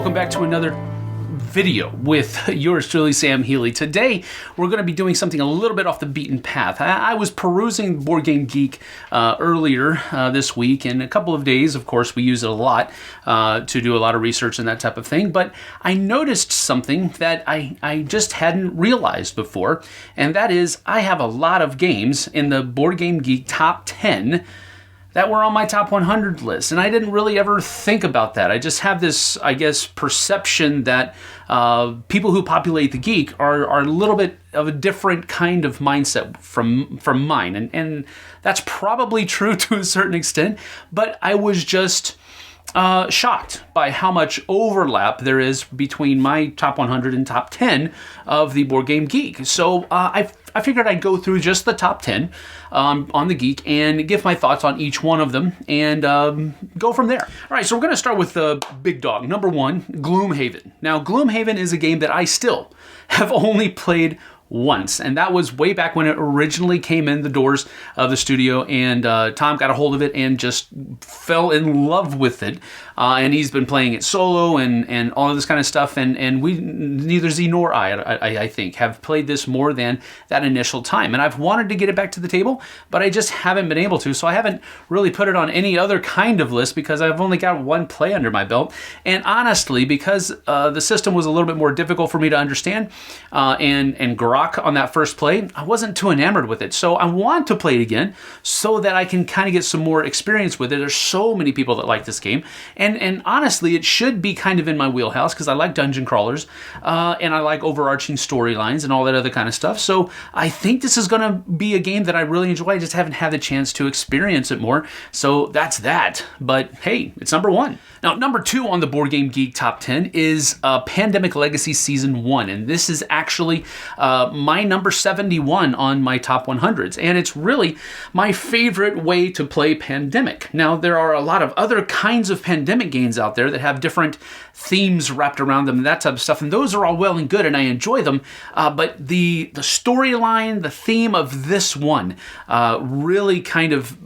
welcome back to another video with yours truly, Sam Healy. Today, we're going to be doing something a little bit off the beaten path. I was perusing Board Game Geek earlier this week, and a couple of days, of course, we use it a lot to do a lot of research and that type of thing, but I noticed something that I just hadn't realized before, and that is I have a lot of games in the Board Game Geek top 10 that were on my top 100 list, and I didn't really ever think about that. I just have this, I guess, perception that people who populate the geek are a little bit of a different kind of mindset from mine, and that's probably true to a certain extent, but I was just shocked by how much overlap there is between my top 100 and top 10 of the Board Game Geek. So I figured I'd go through just the top 10 on the Geek and give my thoughts on each one of them and go from there. All right, so we're going to start with the big dog. Number one, Gloomhaven. Now, Gloomhaven is a game that I still have only played once, and that was way back when it originally came in the doors of the studio, and Tom got a hold of it and just fell in love with it, and he's been playing it solo and all of this kind of stuff, and we, neither Z nor I think, have played this more than that initial time, and I've wanted to get it back to the table, but I just haven't been able to, so I haven't really put it on any other kind of list because I've only got one play under my belt, and honestly, because the system was a little bit more difficult for me to understand and grok on that first play, I wasn't too enamored with it. So I want to play it again so that I can kind of get some more experience with it. There's so many people that like this game. And honestly, it should be kind of in my wheelhouse because I like dungeon crawlers and I like overarching storylines and all that other kind of stuff. So I think this is going to be a game that I really enjoy. I just haven't had the chance to experience it more. So that's that. But hey, it's number one. Now, number two on the Board Game Geek Top 10 is Pandemic Legacy Season 1. And this is actually my number 71 on my top 100s. And it's really my favorite way to play Pandemic. Now, there are a lot of other kinds of Pandemic games out there that have different themes wrapped around them and that type of stuff. And those are all well and good, and I enjoy them. But the storyline, the theme of this one really kind of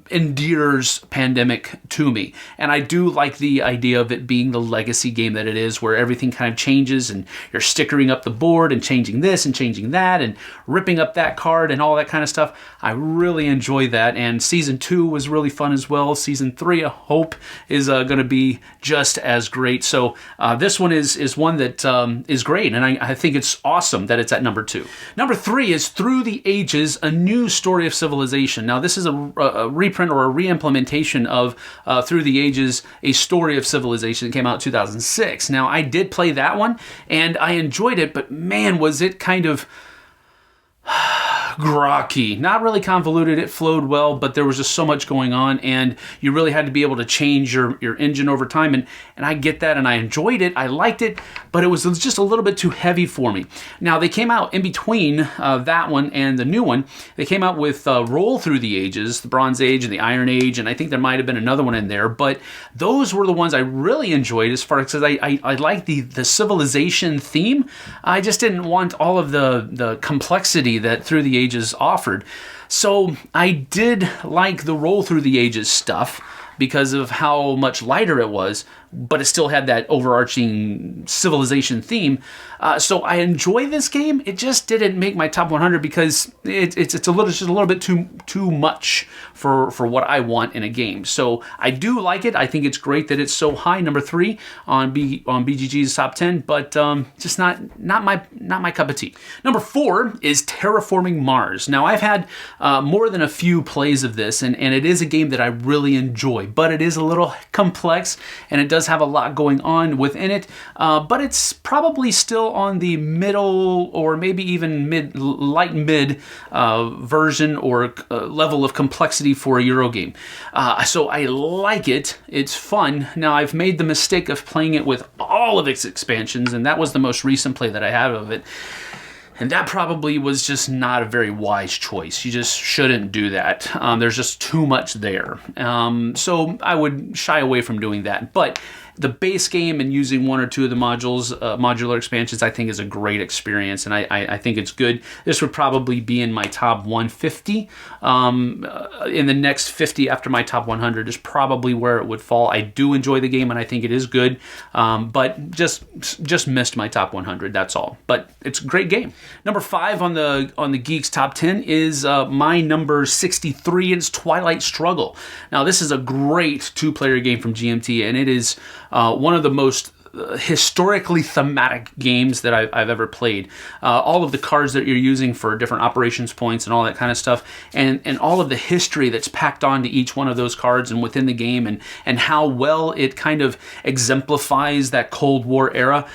endears Pandemic to me. And I do like the idea of it being the legacy game that it is, where everything kind of changes and you're stickering up the board and changing this and changing that and ripping up that card and all that kind of stuff. I really enjoy that. And Season 2 was really fun as well. Season 3, I hope, is going to be just as great. So this one is one that is great, and I think it's awesome that it's at number 2. Number 3 is Through the Ages, A New Story of Civilization. Now, this is a reprint or a re-implementation of Through the Ages, A Story of Civilization. It came out in 2006. Now, I did play that one, and I enjoyed it, but man, was it kind of grokky, not really convoluted. It flowed well, but there was just so much going on, and you really had to be able to change your engine over time, and I get that, and I enjoyed it, I liked it, but it was just a little bit too heavy for me. Now, they came out in between that one and the new one. They came out with Roll Through the Ages, the Bronze Age and the Iron Age, and I think there might have been another one in there, but those were the ones I really enjoyed as far as I liked the civilization theme. I just didn't want all of the complexity that Through the Ages offered. So I did like the Roll Through the Ages stuff because of how much lighter it was, but it still had that overarching civilization theme. So I enjoy this game. It just didn't make my top 100 because it's just a little bit too much for what I want in a game. So I do like it. I think it's great that it's so high, number 3 on BGG's top 10, but just not my cup of tea. Number 4 is Terraforming Mars. Now, I've had more than a few plays of this, and it is a game that I really enjoy, but it is a little complex, and it does have a lot going on within it, but it's probably still on the middle or maybe even light mid version or level of complexity for a Euro game. So I like it. It's fun. Now, I've made the mistake of playing it with all of its expansions, and that was the most recent play that I have of it. And that probably was just not a very wise choice. You just shouldn't do that. There's just too much there. So I would shy away from doing that. But the base game and using one or two of the modules, modular expansions, I think is a great experience, and I think it's good. This would probably be in my top 150. In the next 50 after my top 100 is probably where it would fall. I do enjoy the game, and I think it is good, but just missed my top 100. That's all. But it's a great game. Number 5 on the Geeks top 10 is my number 63. It's Twilight Struggle. Now, this is a great two-player game from GMT, and it is one of the most historically thematic games that I've ever played. All of the cards that you're using for different operations points and all that kind of stuff, and all of the history that's packed onto each one of those cards and within the game, and how well it kind of exemplifies that Cold War era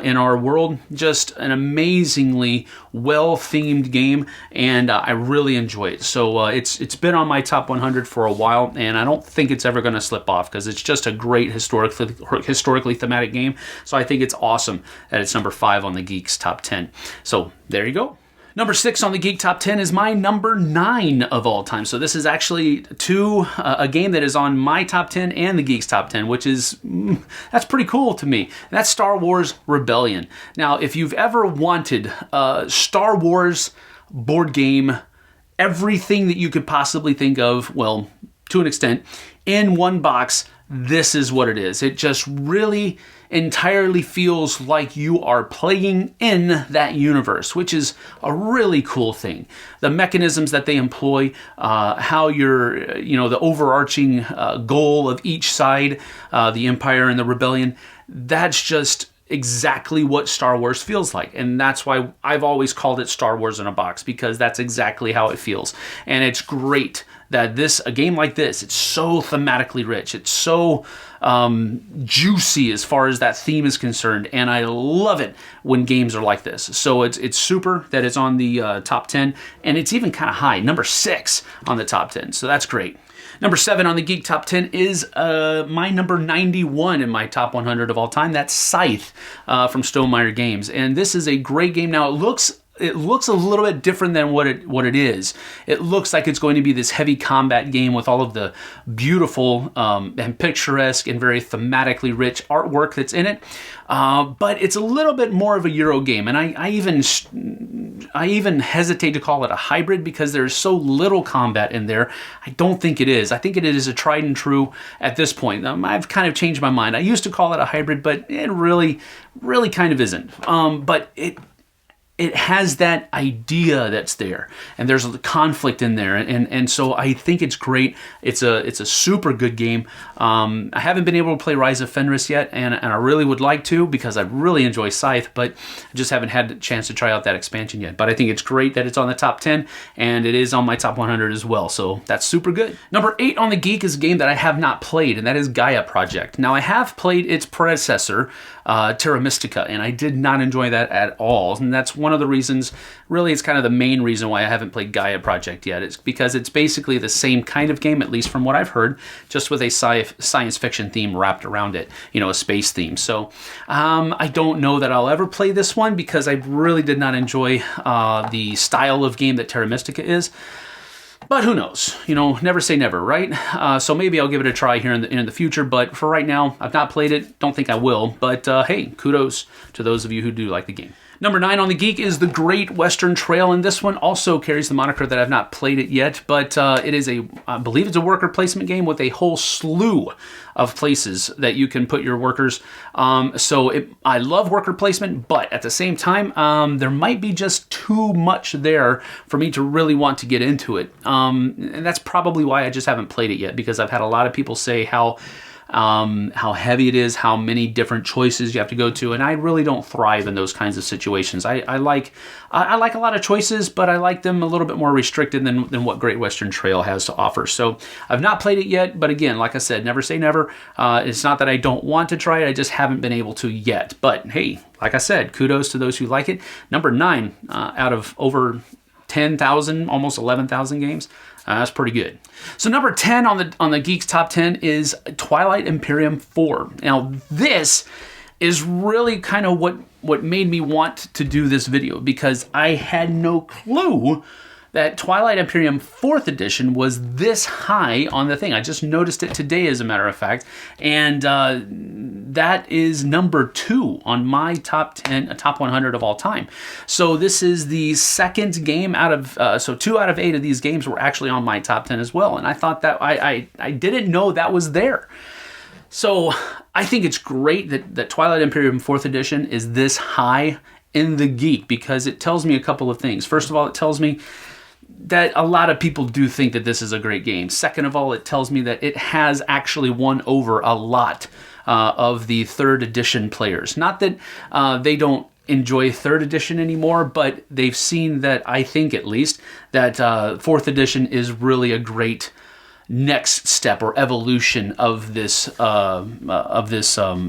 in our world. Just an amazingly well-themed game, and I really enjoy it. So it's been on my top 100 for a while, and I don't think it's ever going to slip off because it's just a great historically thematic game. So I think it's awesome that it's number 5 on the Geeks top 10. So there you go. Number 6 on the Geek Top 10 is my number 9 of all time. So this is actually a game that is on my top 10 and the Geeks Top 10, which is, that's pretty cool to me. And that's Star Wars Rebellion. Now, if you've ever wanted a Star Wars board game, everything that you could possibly think of, well, to an extent, in one box, this is what it is. It just really entirely feels like you are playing in that universe, which is a really cool thing. The mechanisms that they employ, how the overarching goal of each side, the Empire and the Rebellion, that's just exactly what Star Wars feels like. And that's why I've always called it Star Wars in a box, because that's exactly how it feels. And it's great that a game like this, it's so thematically rich. It's so juicy as far as that theme is concerned. And I love it when games are like this. So it's super that it's on the top 10. And it's even kind of high, number 6 on the top 10. So that's great. Number 7 on the Geek Top 10 is my number 91 in my top 100 of all time. That's Scythe from Stonemaier Games. And this is a great game. Now, it looks a little bit different than what it is. It looks like it's going to be this heavy combat game with all of the beautiful and picturesque and very thematically rich artwork that's in it. But it's a little bit more of a Euro game, and I even hesitate to call it a hybrid because there's so little combat in there. I don't think it is. I think it is a tried and true at this point. I've kind of changed my mind. I used to call it a hybrid, but it really kind of isn't. But it has that idea that's there, and there's a conflict in there, and so I think it's great. It's a super good game. I haven't been able to play Rise of Fenris yet, and I really would like to because I really enjoy Scythe, but I just haven't had a chance to try out that expansion yet. But I think it's great that it's on the top 10, and it is on my top 100 as well, so that's super good. Number 8 on the Geek is a game that I have not played, and that is Gaia Project. Now, I have played its predecessor, Terra Mystica, and I did not enjoy that at all, and that's one of the reasons, really it's kind of the main reason why I haven't played Gaia Project yet. It's because it's basically the same kind of game, at least from what I've heard, just with a science fiction theme wrapped around it, a space theme. So I don't know that I'll ever play this one because I really did not enjoy the style of game that Terra Mystica is. But who knows? Never say never, right? So maybe I'll give it a try here in the future. But for right now, I've not played it. Don't think I will. But hey, kudos to those of you who do like the game. Number 9 on the Geek is The Great Western Trail, and this one also carries the moniker that I've not played it yet, but it is I believe it's a worker placement game with a whole slew of places that you can put your workers. I love worker placement, but at the same time, there might be just too much there for me to really want to get into it. And that's probably why I just haven't played it yet, because I've had a lot of people say how heavy it is, how many different choices you have to go to, and I really don't thrive in those kinds of situations. I like a lot of choices, but I like them a little bit more restricted than what Great Western Trail has to offer. So I've not played it yet, but again, like I said, never say never. It's not that I don't want to try it, I just haven't been able to yet. But hey, like I said, kudos to those who like it. Number 9 out of over 10,000, almost 11,000 games. That's pretty good. So number 10 on the Geeks Top 10 is Twilight Imperium 4. Now this is really kind of what made me want to do this video, because I had no clue that Twilight Imperium 4th edition was this high on the thing. I just noticed it today, as a matter of fact, and that is number 2 on my top 10, top 100 of all time. So this is the second game out of, so 2 out of 8 of these games were actually on my top 10 as well, and I thought that, I didn't know that was there. So I think it's great that Twilight Imperium 4th edition is this high in the geek, because it tells me a couple of things. First of all, it tells me that a lot of people do think that this is a great game. Second of all, it tells me that it has actually won over a lot of the 3rd edition players. Not that they don't enjoy 3rd edition anymore, but they've seen that, I think at least, that 4th edition is really a great next step or evolution of this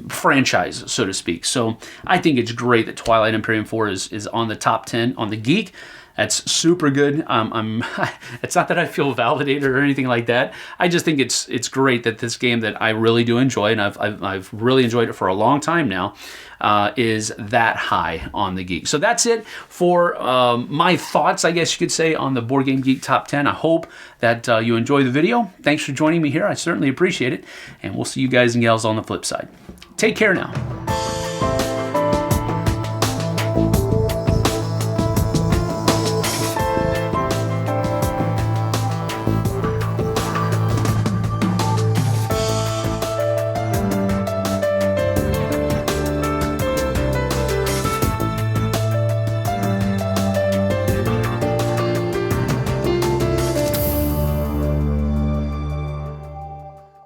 franchise, so to speak. So I think it's great that Twilight Imperium 4 is on the top 10 on the geek. That's super good. It's not that I feel validated or anything like that. I just think it's great that this game that I really do enjoy, and I've really enjoyed it for a long time now, is that high on the geek. So that's it for my thoughts, I guess you could say, on the Board Game Geek Top 10. I hope that you enjoy the video. Thanks for joining me here. I certainly appreciate it, and we'll see you guys and gals on the flip side. Take care now.